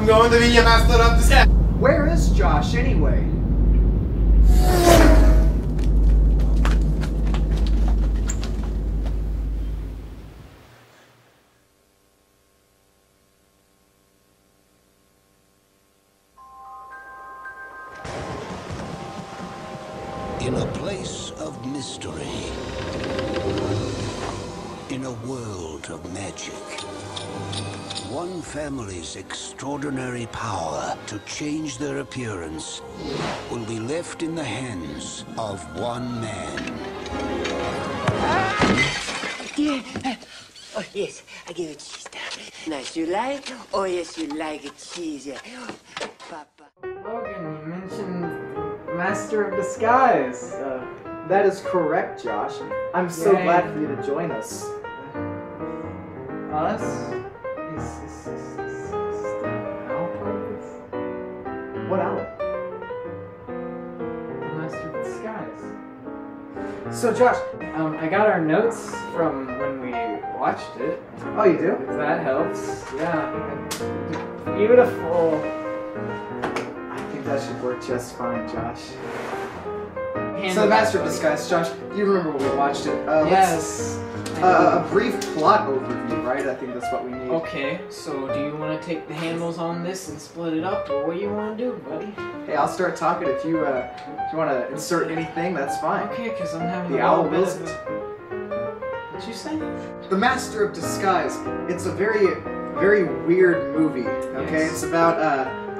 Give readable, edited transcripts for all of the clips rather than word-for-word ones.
I'm going to be a master of disguise. Where is Josh anyway? In a place of mystery, in a world of magic, one family's extraordinary power to change their appearance will be left in the hands of one man. Yeah. Oh, yes, I give it cheese now. Nice, you like? Oh, yes, you like it cheese, yeah. Papa. Logan, you mentioned Master of Disguise. That is correct, Josh. I'm so glad for you to join us. Us? Is the owl part of this? What owl? The Master of Disguise. So, Josh, I got our notes from when we watched it. oh, you do? If that helps. Yeah. Beautiful. I think that should work just fine, Josh. So, the Master of Disguise, Josh, you remember when we watched it? Yes. A brief plot overview, right? I think that's what we need. Okay, so do you want to take the handles on this and split it up, or what do you want to do, buddy? Hey, I'll start talking if you want to insert anything, that's fine. Okay, because I'm having The a owl little bit of wills a... What'd you say? The Master of Disguise. It's a very, very weird movie. Okay, Yes. it's about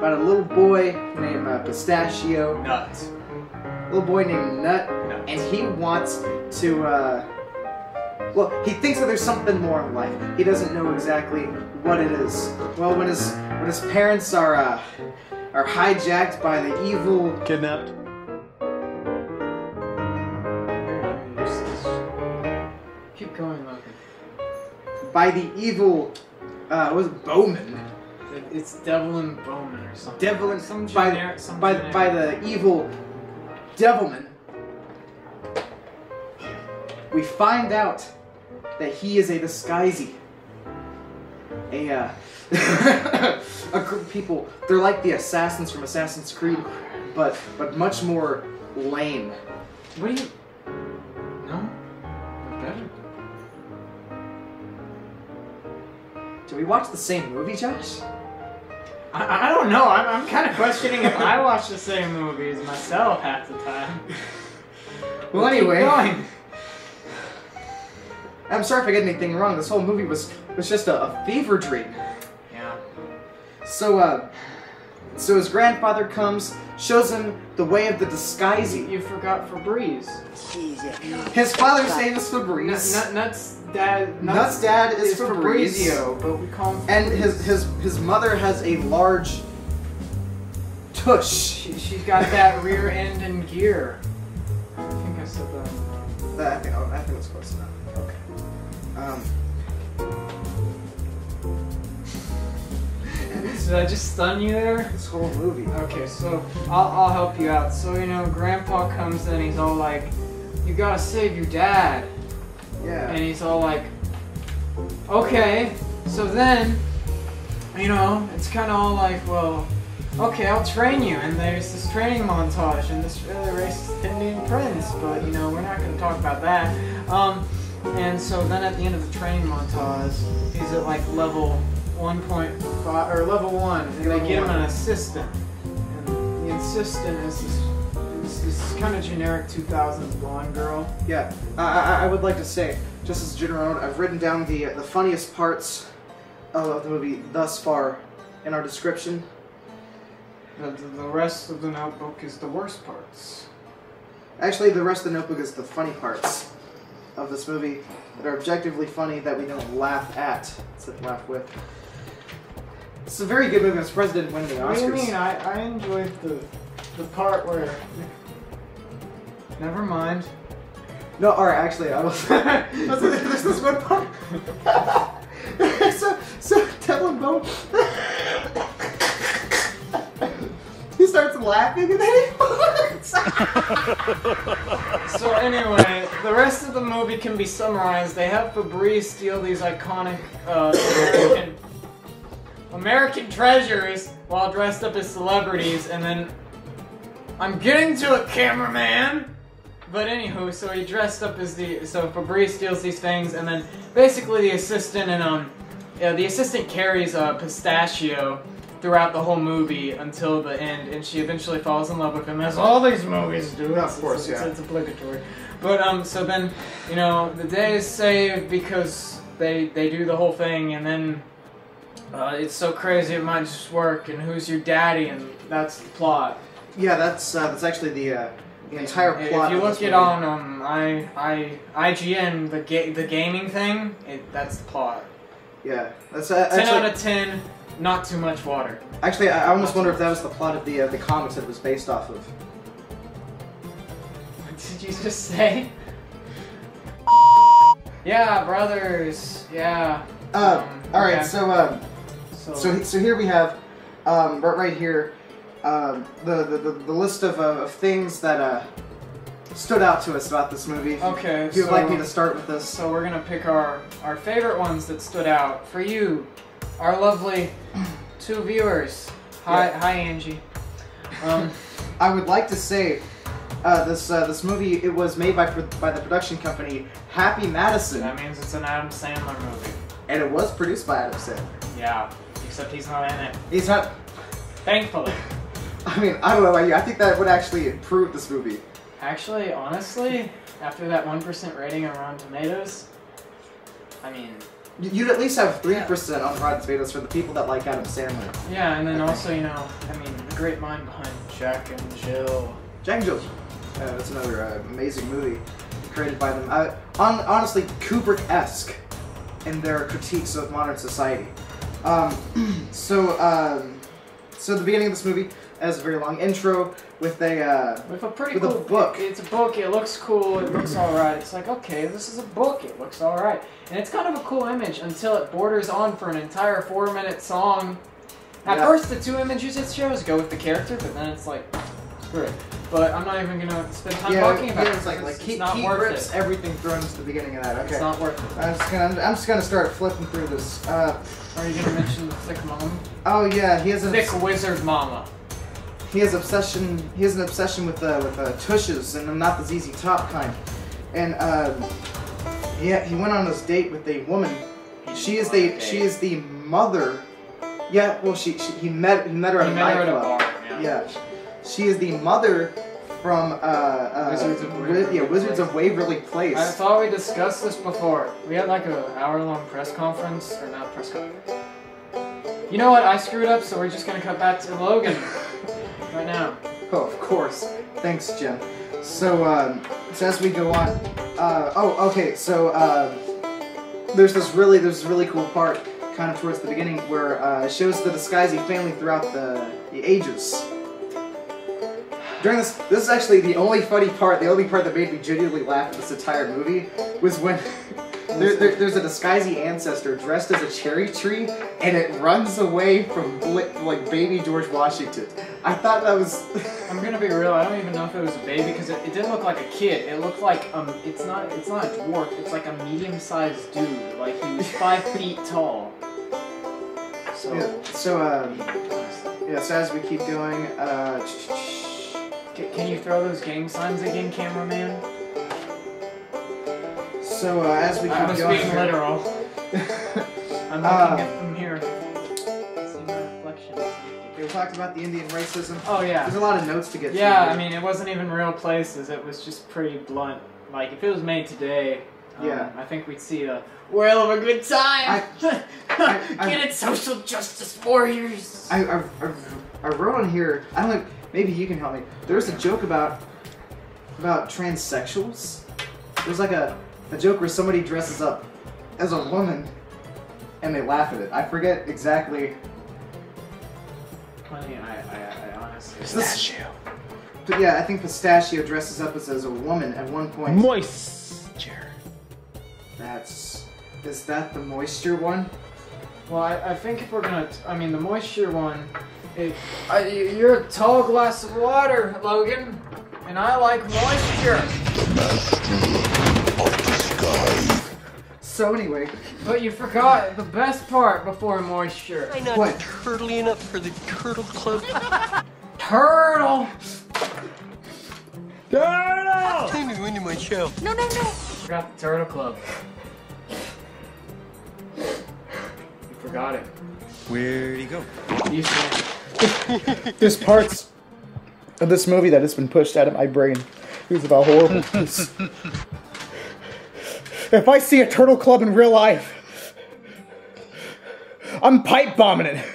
a little boy named Pistachio. Nut. Little boy named Nut, Nut. and he wants to. Well, he thinks that there's something more in life. He doesn't know exactly what it is. Well, when his parents are hijacked by the evil. Kidnapped. Keep going, Logan. By the evil. Was it Bowman? It's Devil and Bowman or something. Devil and Some by generic, some by generic. by the evil Devilman. We find out that he is a disguisee. A group of people. They're like the assassins from Assassin's Creed, but much more lame. What do you... No? Better. Did we watch the same movie, Josh? I don't know. I'm kind of questioning if I watch the same movies myself half the time. Well, anyway. Keep going. I'm sorry if I get anything wrong. This whole movie was just a fever dream. Yeah. So his grandfather comes, shows him the way of the disguisee. You forgot Febreze. Cheese, yeah. His father's name is Febreze. Nuts' dad is Fabrizio, but we call him And Febreze. his mother has a large tush. She's got that rear end in gear. I think I said that. I think it's close enough. Okay. Did I just stun you there? This whole movie. Okay, so I'll help you out. So, you know, Grandpa comes in, he's all like, you gotta save your dad. Yeah. And he's all like, okay. So then, you know, it's kind of all like, well, okay, I'll train you. And there's this training montage and this really racist Indian prince, but, you know, we're not going to talk about that. And so then at the end of the training montage, he's at like level 1.5, or level 1, and they get him an assistant. And the assistant is this kind of generic 2000s blonde girl. Yeah. I would like to say, just as a general note, I've written down the funniest parts of the movie thus far in our description. The rest of the notebook is the worst parts. Actually, the rest of the notebook is the funny parts of this movie that are objectively funny that we don't laugh at, instead of laugh with. It's a very good movie. I'm surprised it didn't win the Oscars. What do you mean? I enjoyed the part where... Never mind. No, alright, actually, I was... there's this one part... so Devlin Bone... he starts laughing and then he farts! So anyway, the rest of the movie can be summarized. They have Febreze steal these iconic American treasures while dressed up as celebrities, and then I'm getting to a cameraman. But anywho, so he dressed up as so Fabrice steals these things, and then basically the assistant the assistant carries Pistachio throughout the whole movie until the end, and she eventually falls in love with him, as all these movies do. Of course, yeah. It's obligatory. But so then, you know, the day is saved because they do the whole thing, and then it's so crazy it might just work. And who's your daddy? And that's the plot. Yeah, that's actually the entire plot. If you look it on IGN, the gaming thing, that's the plot. Yeah, that's 10 out of 10. Not too much water. Actually, I almost wonder if that was the plot of the comics that it was based off of. What did you just say? Yeah, brothers. Yeah. All right. Okay. So here we have, right here, the list of things that stood out to us about this movie. Okay. If you'd like me to start with this. So we're gonna pick our favorite ones that stood out for you, our lovely 2 viewers. Hi, Yeah. hi, Angie. I would like to say, this movie, it was made by the production company Happy Madison, That means it's an Adam Sandler movie. and it was produced by Adam Sandler. Yeah, except he's not in it. He's not. Thankfully. I mean, I don't know about you. I think that would actually improve this movie. Actually, honestly, after that 1% rating on Rotten Tomatoes, I mean... You'd at least have 3% on Rotten Tomatoes for the people that like Adam Sandler. Yeah, and then also, you know, I mean, the great mind behind Jack and Jill. Jack and Jill. That's another amazing movie created by them. Honestly, Kubrick-esque in their critiques of modern society. So the beginning of this movie has a very long intro with a pretty with cool a book. It's a book. It looks cool. It looks all right. It's like, okay, this is a book. It looks all right, and it's kind of a cool image until it borders on for an entire 4-minute song. At first, the 2 images it shows go with the character, but then it's like, screw it. But I'm not even gonna spend time talking about it. It's like it's not key worth grips, it. everything thrown into the beginning of that. Okay. It's not worth it. I'm just gonna start flipping through this. Are you gonna mention the thick mom? Oh yeah, he has a Thick wizard mama. He has an obsession with tushes, and not the ZZ Top kind. And yeah, he went on this date with a woman. She is the mother. Yeah, well, he met her at a nightclub. Yeah, she is the mother from Wizards of Waverly Place. I thought we discussed this before. We had like an hour-long press conference, or not press conference. You know what? I screwed up, so we're just gonna cut back to Logan right now. Oh, of course. Thanks, Jen. So as we go on, there's this really cool part, kind of towards the beginning, where it shows the Disguisey family throughout the ages. During this is actually the only funny part, the only part that made me genuinely laugh at this entire movie, was when there's a Disguisey ancestor dressed as a cherry tree, and it runs away from like baby George Washington. I thought that was... I'm gonna be real, I don't even know if it was a baby, because it didn't look like a kid. It looked like, it's not a dwarf, it's like a medium-sized dude. Like, he was 5 feet tall. So... Yeah, so as we keep going, Can you throw those gang signs again, cameraman? So as we keep going, I was being literal. I'm looking at them here. See my reflection. We talked about the Indian racism. Oh yeah. There's a lot of notes to get through. Yeah, I mean, it wasn't even real places. It was just pretty blunt. Like, if it was made today, I think we'd see a whale of a good time. Get it, social justice warriors. I wrote on here. I don't know. Maybe you can help me. There's a joke about transsexuals. There's like a joke where somebody dresses up as a woman and they laugh at it. I forget exactly. I honestly... Pistachio. But yeah, I think Pistachio dresses up as a woman at one point. Moisture. Is that the moisture one? Well, I think if we're gonna... I mean, the moisture one... you're a tall glass of water, Logan. And I like moisture. The master of the sky. So anyway. But you forgot the best part before moisture. I'm not What? turtly enough for the turtle club. Turtle! Turtle! Time to go into my shell. Forgot the Turtle Club. You forgot it. Where'd he go? You said There's parts of this movie that has been pushed out of my brain because of how horrible it is. If I see a turtle club in real life, I'm pipe bombing it.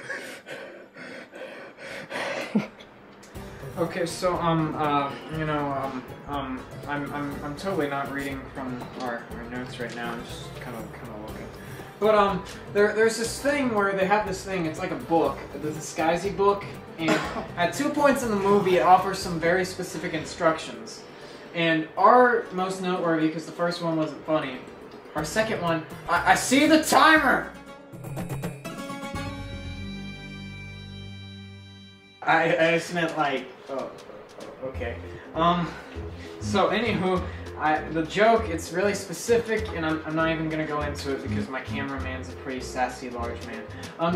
Okay, so you know, I'm totally not reading from our notes right now. I'm just kind of looking. But there's this thing where they have this thing. It's like a book, the Disguisey book, and at 2 points in the movie, it offers some very specific instructions. And our most noteworthy, because the first one wasn't funny. Our second one, I see the timer. I just meant like, oh, okay. So anywho, the joke, it's really specific, and I'm not even gonna go into it because my cameraman's a pretty sassy large man.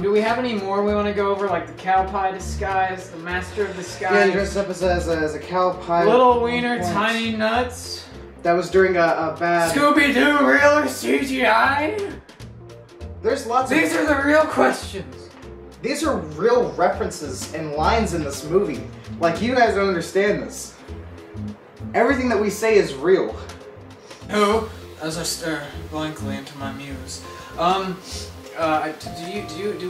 Do we have any more we want to go over, like the cow pie disguise, the master of disguise? Yeah, he dressed up as a cow pie. Little wiener, tiny nuts. That was during a bad... Scooby-Doo, real or CGI? There's lots of... These are the real questions. These are real references and lines in this movie. Like, you guys don't understand this. Everything that we say is real. Who, as I stare blankly into my muse, do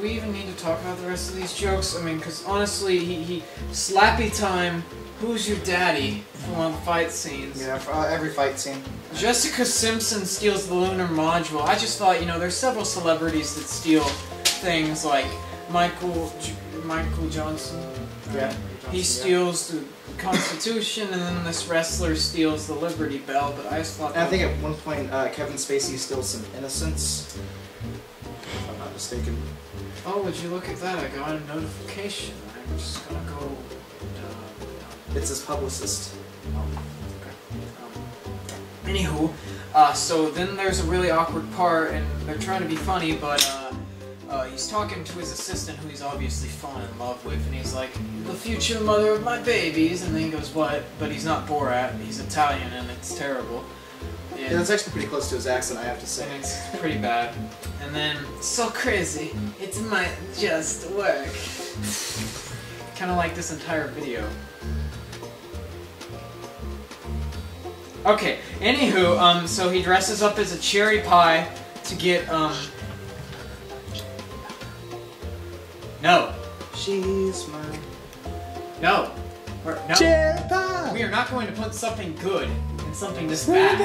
we even need to talk about the rest of these jokes? I mean, because honestly, he Slappy Time, who's your daddy, from one of the fight scenes. Yeah, for every fight scene. Jessica Simpson steals the lunar module. I just thought, you know, there's several celebrities that steal things, like Michael Johnson. Yeah. He steals the Constitution, and then this wrestler steals the Liberty Bell, but I just thought... And I think at one point, Kevin Spacey steals some innocence. If I'm not mistaken. Oh, would you look at that? I got a notification. I'm just gonna go... It's his publicist. Anywho, so then there's a really awkward part, and they're trying to be funny, but he's talking to his assistant, who he's obviously fallen in love with, and he's like, the future mother of my babies, and then he goes, what? But he's not Borat, he's Italian, and it's terrible. And Yeah, that's actually pretty close to his accent, I have to say. and it's pretty bad. And then, so crazy, it might just work. Kind of like this entire video. Okay, anywho, so he dresses up as a cherry pie to get, No. She's mine. No. No. Cherry pie! We are not going to put something good in something this bad.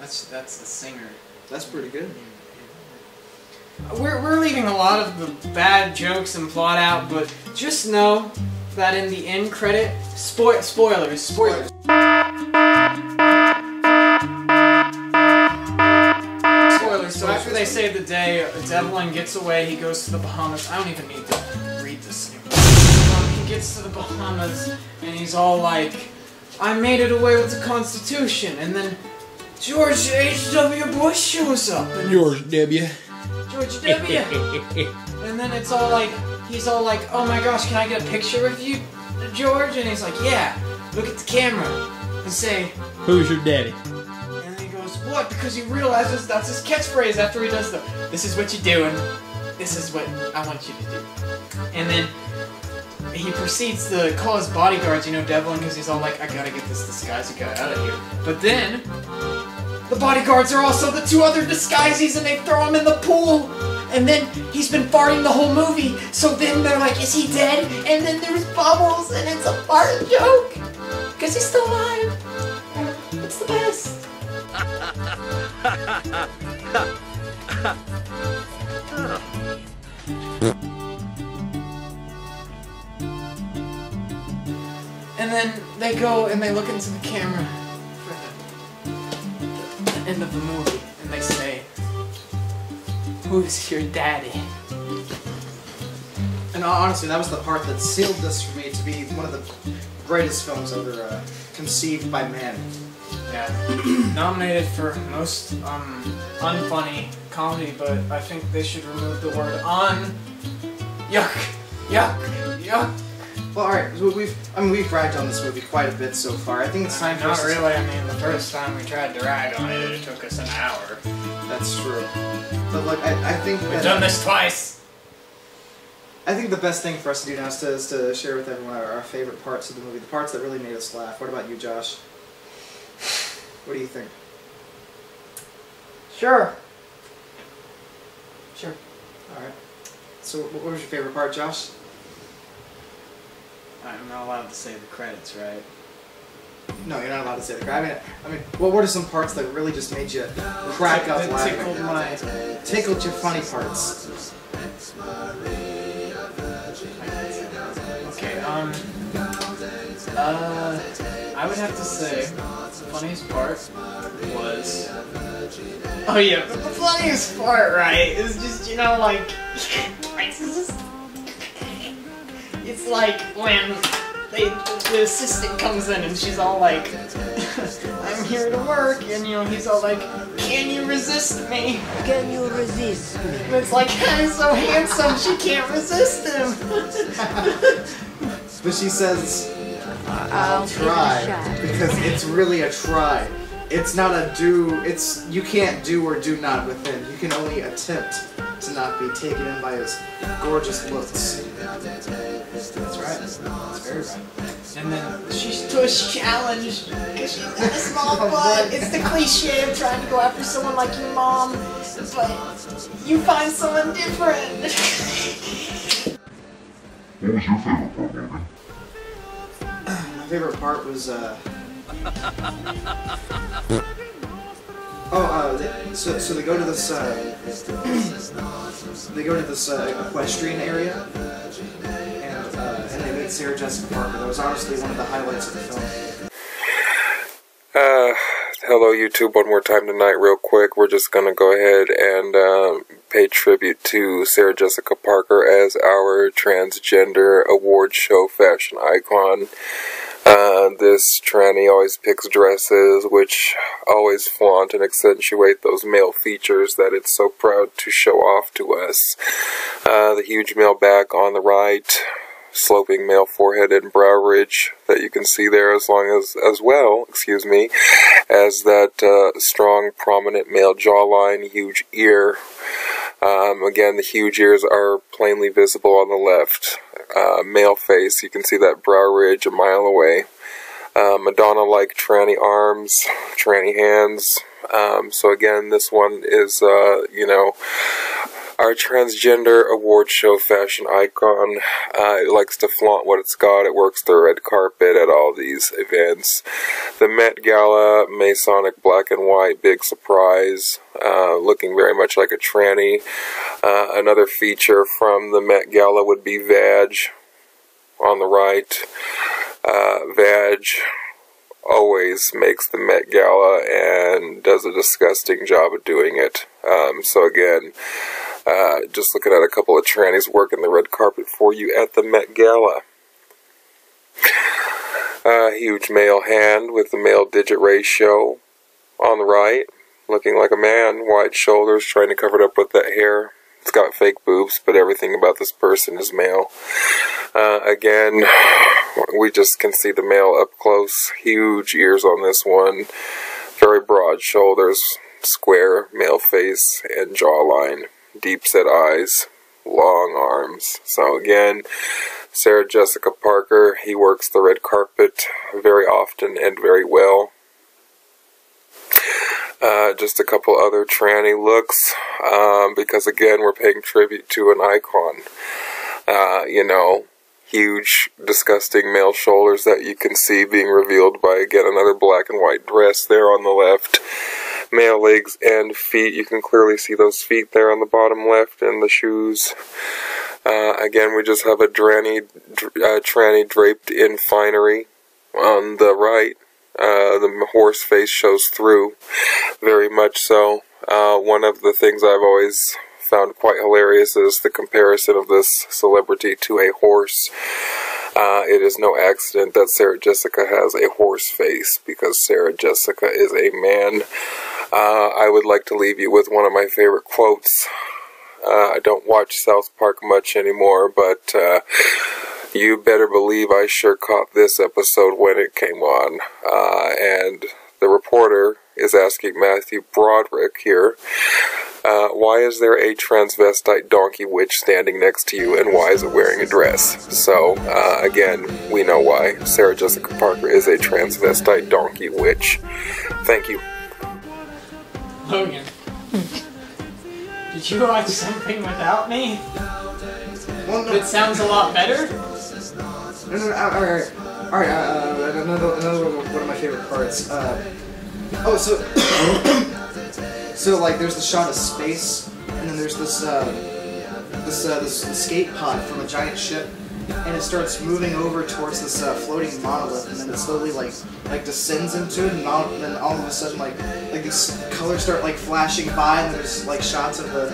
That's the singer. That's pretty good. We're leaving a lot of the bad jokes and plot out, but just know that in the end credit, spoilers. Spoilers, so after they save the day, Devlin gets away, he goes to the Bahamas. I don't even need to read this anymore. He gets to the Bahamas, and he's all like, I made it away with the Constitution, and then George H.W. Bush shows up. And George W. George W. And then it's all like, he's all like, oh my gosh, can I get a picture with you, George? And he's like, yeah, look at the camera and say, Who's your daddy? and then he goes, what? Because he realizes that's his catchphrase after he does the, this is what you're doing, this is what I want you to do. And then he proceeds to call his bodyguards, you know, Devlin, because he's all like, I gotta get this disguised guy out of here. But then, the bodyguards are also the two other disguises, and they throw him in the pool. And then he's been farting the whole movie, so then they're like, is he dead? And then there's bubbles, and it's a fart joke, because he's still alive. It's the best. And then they go and they look into the camera for the end of the movie, and they say, who's your daddy? And honestly, that was the part that sealed this for me to be one of the greatest films ever conceived by man. Yeah. Nominated for most unfunny comedy, but I think they should remove the word un. Yuck, yuck, yuck. Well, alright, so we've bragged on this movie quite a bit so far. I think it's time for us Not to... really, I mean, the first time we tried to rag on it, it took us an hour. That's true. But look, I think that... We've done this twice! I think the best thing for us to do now is to share with everyone our favorite parts of the movie, the parts that really made us laugh. What about you, Josh? What do you think? Sure. Sure. Alright. So, what was your favorite part, Josh? I'm not allowed to say the credits, right? No, you're not allowed to say the credits. I mean, what are some parts that really just made you crack up laughing? Tickled your funny parts. Okay, I would have to say the funniest part was... Oh yeah, the funniest part, right, is just, you know, like... It's like when the assistant comes in and she's all like, I'm here to work, and you know, he's all like, can you resist me? Can you resist me? And it's like, he's so handsome, she can't resist him. But she says, I'll try, give it a shot. because it's really a try. It's not a do, you can't do or do not with him. You can only attempt to not be taken in by his gorgeous looks. That's right. That's very right. And then she's tush challenged because she's got a small butt. It's the cliche of trying to go after someone like your mom, but you find someone different. What was your favorite part, Logan? My favorite part was, so they go to this, equestrian area, and they meet Sarah Jessica Parker. That was honestly one of the highlights of the film. Hello YouTube, one more time tonight real quick. We're just gonna go ahead and pay tribute to Sarah Jessica Parker as our transgender award show fashion icon. This tranny always picks dresses which always flaunt and accentuate those male features that it's so proud to show off to us. The huge male back on the right, sloping male forehead and brow ridge that you can see there, as well as that strong prominent male jawline, huge ear. Again, the huge ears are plainly visible on the left. Male face, you can see that brow ridge a mile away. Madonna-like tranny arms, tranny hands. So again, this one is, our transgender award show fashion icon. It likes to flaunt what it's got. It works the red carpet at all these events. The Met Gala, Masonic black and white, big surprise, looking very much like a tranny. Another feature from the Met Gala would be Vag on the right. Vag always makes the Met Gala and does a disgusting job of doing it. So again, just looking at a couple of trannies working the red carpet for you at the Met Gala. Huge male hand with the male digit ratio on the right, looking like a man, wide shoulders, trying to cover it up with that hair. It's got fake boobs, but everything about this person is male. Again, we just can see the male up close. Huge ears on this one. Very broad shoulders. Square male face and jawline. Deep set eyes. Long arms. So again, Sarah Jessica Parker. He works the red carpet very often and very well. Just a couple other tranny looks, because again, we're paying tribute to an icon. Huge, disgusting male shoulders that you can see being revealed by, again, another black and white dress there on the left. Male legs and feet, you can clearly see those feet there on the bottom left, and the shoes. Again, we just have a tranny draped in finery on the right. The horse face shows through, very much so. One of the things I've always found quite hilarious is the comparison of this celebrity to a horse. It is no accident that Sarah Jessica has a horse face, because Sarah Jessica is a man. I would like to leave you with one of my favorite quotes. I don't watch South Park much anymore, but you better believe I sure caught this episode when it came on. And the reporter is asking Matthew Broderick here, why is there a transvestite donkey witch standing next to you, and why is it wearing a dress? So, again, we know why. Sarah Jessica Parker is a transvestite donkey witch. Thank you. Logan, did you watch something without me? Well, no. It sounds a lot better? No, alright, another one of my favorite parts. So like there's the shot of space, and then there's this escape pod from a giant ship, and it starts moving over towards this floating monolith, and then it slowly like descends into it, and then all of a sudden like these colors start like flashing by, and there's like shots of the.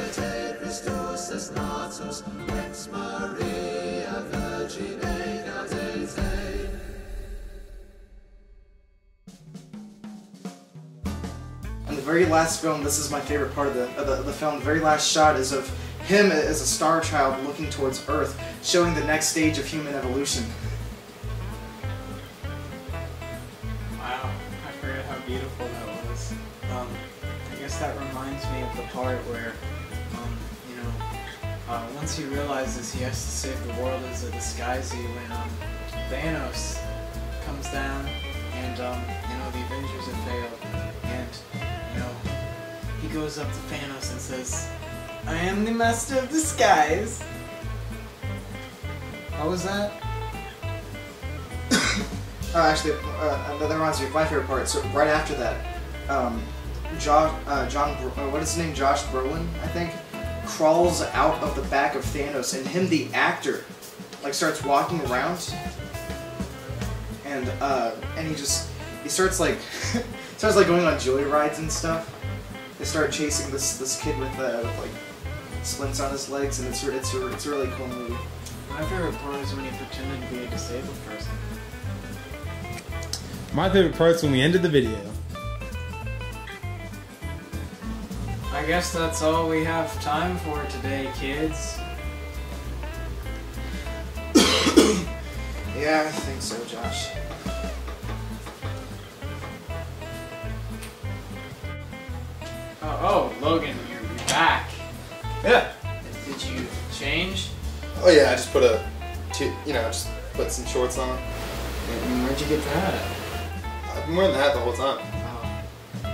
And the very last film, this is my favorite part of the film, the very last shot is of him as a star child looking towards Earth, showing the next stage of human evolution. Wow, I forgot how beautiful that was. I guess that reminds me of the part where, once he realizes he has to save the world as a disguisee when Thanos comes down and the Avengers have failed, and he goes up to Thanos and says, "I am the master of disguise." What was that? Actually, that reminds me of my favorite part. So right after that, what is his name? Josh Brolin, I think, crawls out of the back of Thanos, and him, the actor, like starts walking around, and he starts like going on joy rides and stuff. They start chasing this kid with like splints on his legs, and it's a really cool movie. My favorite part is when he pretended to be a disabled person. My favorite part's when we ended the video. I guess that's all we have time for today, kids. Yeah, I think so, Josh. Oh, Logan, you're back. Yeah. Did you change? Oh yeah, I just put just put some shorts on. Where'd you get that? I've been wearing the hat the whole time. Oh, I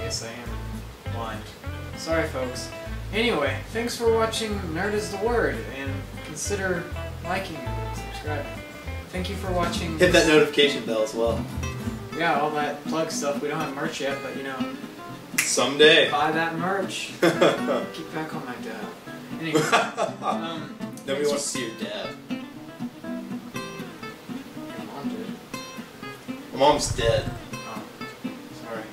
guess I am blind. Sorry, folks. Anyway, thanks for watching Nerd is the Word, and consider liking and subscribing. Thank you for watching. Hit that notification bell as well. Yeah, all that plug stuff. We don't have merch yet, but Someday. buy that merch. Keep back on my dad. Anyway, nobody wants to see your dad. Your mom did. My mom's dead. Oh, sorry.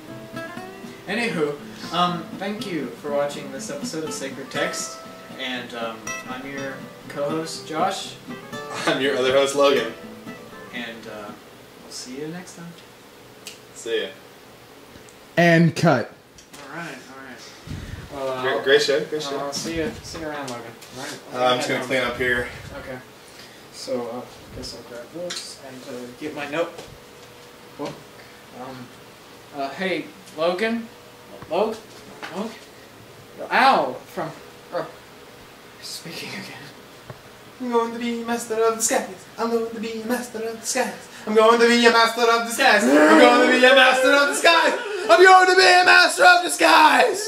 Anywho, thank you for watching this episode of Sacred Text, and I'm your co-host Josh. I'm your other host Logan. And we'll see you next time. See ya. And cut. Alright. Well, Great show. Great show. I'll see you around, Logan. Right? I'm just gonna clean up here. Okay. So, I guess I'll grab this and get my notebook. Hey, Logan? Logan? Ow! Speaking again. I'm going to be master of the skies. I'm going to be a master of the skies. I'm going to be a master of the skies. I'm going to be a master of the skies. I'm going to be a master of the skies.